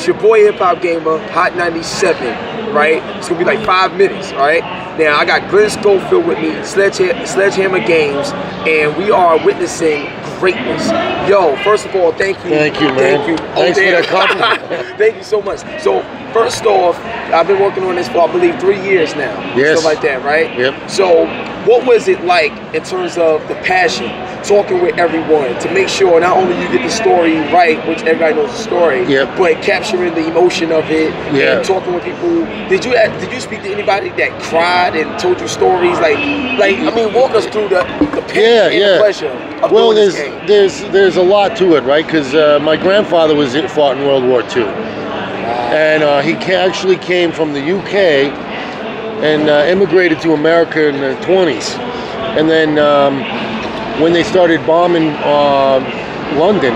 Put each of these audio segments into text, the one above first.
It's your boy Hip Hop Gamer, Hot 97, right? It's gonna be like 5 minutes, all right? Now I got Glen Schofield with me, Sledgehammer Games, and we are witnessing greatness. Yo, first of all, thank you. Thank you, man. Thank you. Thanks for that compliment. Thank you so much. So first off, I've been working on this for I believe 3 years now. Yes. Stuff like that, right? Yep. So what was it like in terms of the passion, talking with everyone to make sure not only you get the story right, which everybody knows the story, yep, but capturing the emotion of it, yeah, and talking with people. Did you speak to anybody that cried and told you stories like I mean, walk us through the pain and the pleasure of well, doing this game. there's a lot to it, right? Because my grandfather fought in World War II, and he actually came from the UK and immigrated to America in the 20s, and then when they started bombing London,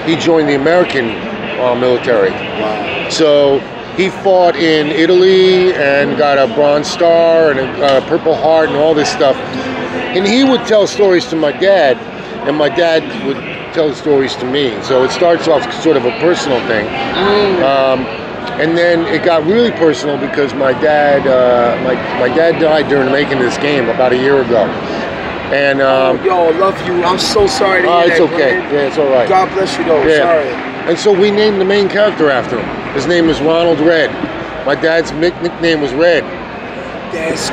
he joined the American military. Wow. So he fought in Italy and got a Bronze Star and a Purple Heart and all this stuff. And he would tell stories to my dad, and my dad would tell stories to me. So it starts off sort of a personal thing. And then it got really personal because my dad died during making this game about a year ago. And yo, I love you. I'm so sorry to hear it's that, okay. man. Yeah, it's all right. God bless you though. Yeah. Sorry. And so we named the main character after him. His name is Ronald Red. My dad's nickname was Red. That's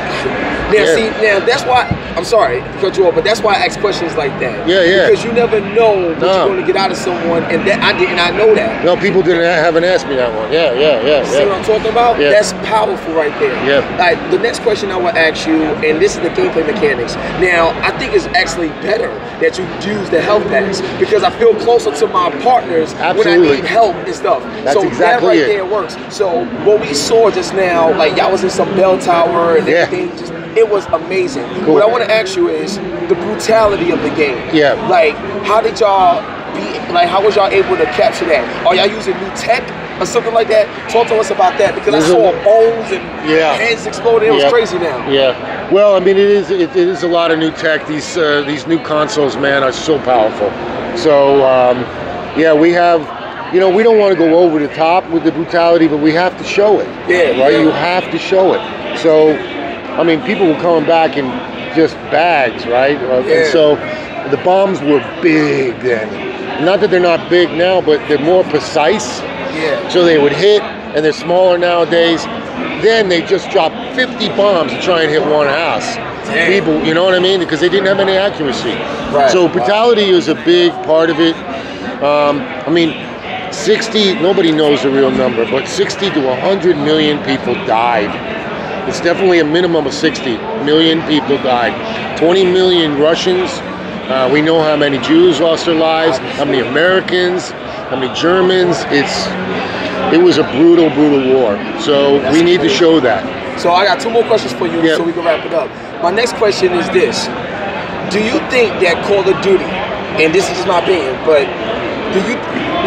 now, see, now that's why I'm sorry to cut you off, but that's why I ask questions like that. Yeah, yeah. Because you never know what you're going to get out of someone, and that I know that. No, people haven't asked me that one. Yeah. See what I'm talking about? Yeah. That's powerful right there. Yeah. Like the next question I will ask you, and this is the gameplay mechanics. Now, I think it's actually better that you use the health packs because I feel closer to my partners when I need help and stuff. That's so exactly that right there works. So what we saw just now, like y'all was in some bell tower and everything, just it was amazing. Cool. What I want to ask you is the brutality of the game. Yeah. Like, how did y'all how was y'all able to capture that? Are y'all using new tech or something like that? Talk to us about that because I saw bones and heads exploding. It was crazy now. Yeah. Well, I mean, it is a lot of new tech. These new consoles, man, are so powerful. So yeah, we have. You know, we don't want to go over the top with the brutality, but we have to show it. Yeah. Right? You have to show it. So, I mean, people were coming back in just bags, right? And so the bombs were big then. Not that they're not big now, but they're more precise. Yeah. So they would hit, and they're smaller nowadays. Then they just dropped 50 bombs to try and hit one house. Damn. People, you know what I mean? Because they didn't have any accuracy. Right. So brutality is a big part of it. I mean, 60, nobody knows the real number, but 60 to 100 million people died. It's definitely a minimum of 60 million people died. 20 million Russians. We know how many Jews lost their lives, how many Americans, how many Germans. It was a brutal, brutal war. So we need to show that. So I got 2 more questions for you so we can wrap it up. My next question is this. Do you think that Call of Duty, and this is just my opinion, but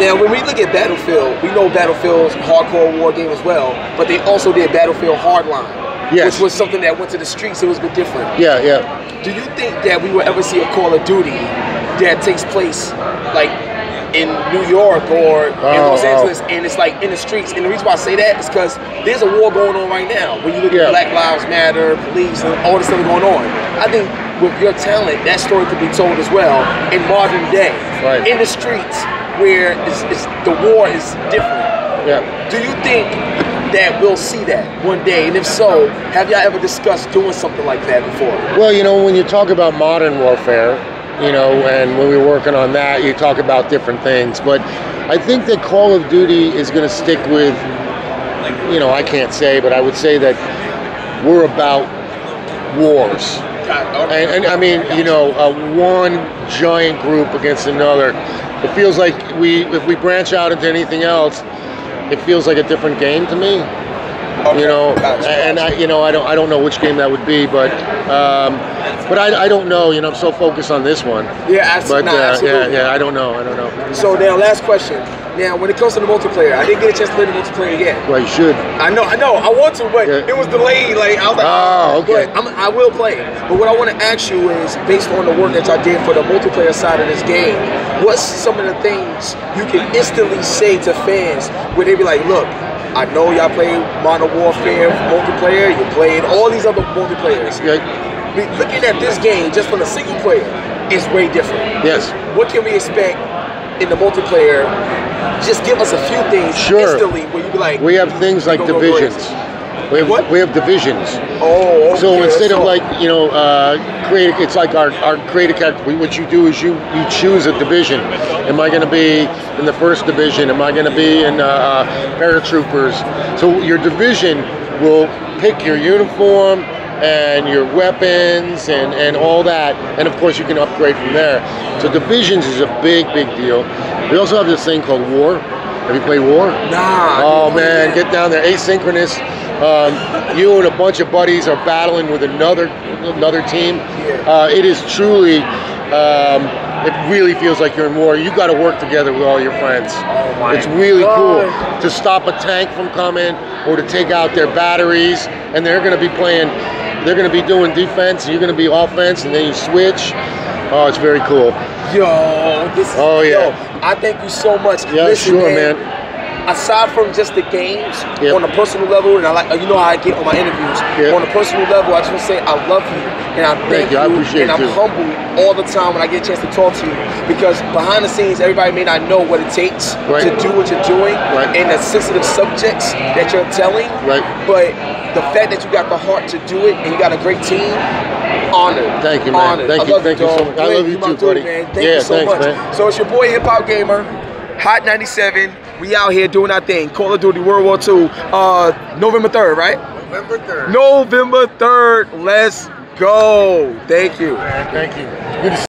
now when we look at Battlefield, we know Battlefield's hardcore war game as well, but they also did Battlefield Hardline, which was something that went to the streets. It was a bit different. Yeah. Do you think that we will ever see a Call of Duty that takes place like in New York or in Los Angeles, and it's like in the streets? And the reason why I say that is because there's a war going on right now. When you look at Black Lives Matter, police, and all this stuff going on, I think with your talent, that story could be told as well in modern day, in the streets where the war is different. Yeah. Do you think that we'll see that one day? And if so, have y'all ever discussed doing something like that before? Well, you know, when you talk about modern warfare, you know, and when we were working on that, you talk about different things. But I think that Call of Duty is going to stick with, you know, I can't say, but I would say that we're about wars. And I mean, you know, one giant group against another. It feels like if we branch out into anything else, it feels like a different game to me. You know, and I don't know which game that would be, but I don't know. You know, I'm so focused on this one. Yeah, absolutely. But I don't know. So now, last question. Now, when it comes to the multiplayer, I didn't get a chance to play the multiplayer yet. Well, you should. I know, I want to, but it was delayed. Like I was like, oh, okay. But I will play it. But what I want to ask you is, based on the work that y'all did for the multiplayer side of this game, what's some of the things you can instantly say to fans where they be like, look, I know y'all played Modern Warfare multiplayer, you played all these other multiplayers. Yeah. Looking at this game, just from the single player, is way different. Yes. What can we expect in the multiplayer? Just give us a few things instantly where you be like, we have things like divisions. We have divisions. Oh, okay. So instead of like, you know, it's like our creative character. What you do is you choose a division. Am I going to be in the first division? Am I going to be in paratroopers? So your division will pick your uniform and your weapons and all that, and of course you can upgrade from there. So divisions is a big deal. We also have this thing called War. Have you played War? Nah. Oh man, get down there, asynchronous. You and a bunch of buddies are battling with another team. It is truly, it really feels like you're in war. You got to work together with all your friends. Oh my it's really cool to stop a tank from coming or to take out their batteries, and they're going to be playing. They're going to be doing defense, and you're going to be offense, and then you switch. Oh, it's very cool. Yo, this is, yo, I thank you so much. Yeah, listen, sure, man. Aside from just the games, on a personal level, and I like, you know how I get on my interviews. On a personal level, I just want to say I love you, and I thank you, I appreciate and I'm humbled all the time when I get a chance to talk to you, because behind the scenes, everybody may not know what it takes to do what you're doing, and the sensitive subjects that you're telling, but the fact that you got the heart to do it, and you got a great team, honored. Thank you, man. Honored. Thank you so much. I love you too, buddy. Man. Thank you so much. Man. So it's your boy Hip Hop Gamer, Hot 97. We out here doing our thing. Call of Duty World War II, November 3rd, right? November 3rd. November 3rd. Let's go. Thank you. Thank you. Good to see you.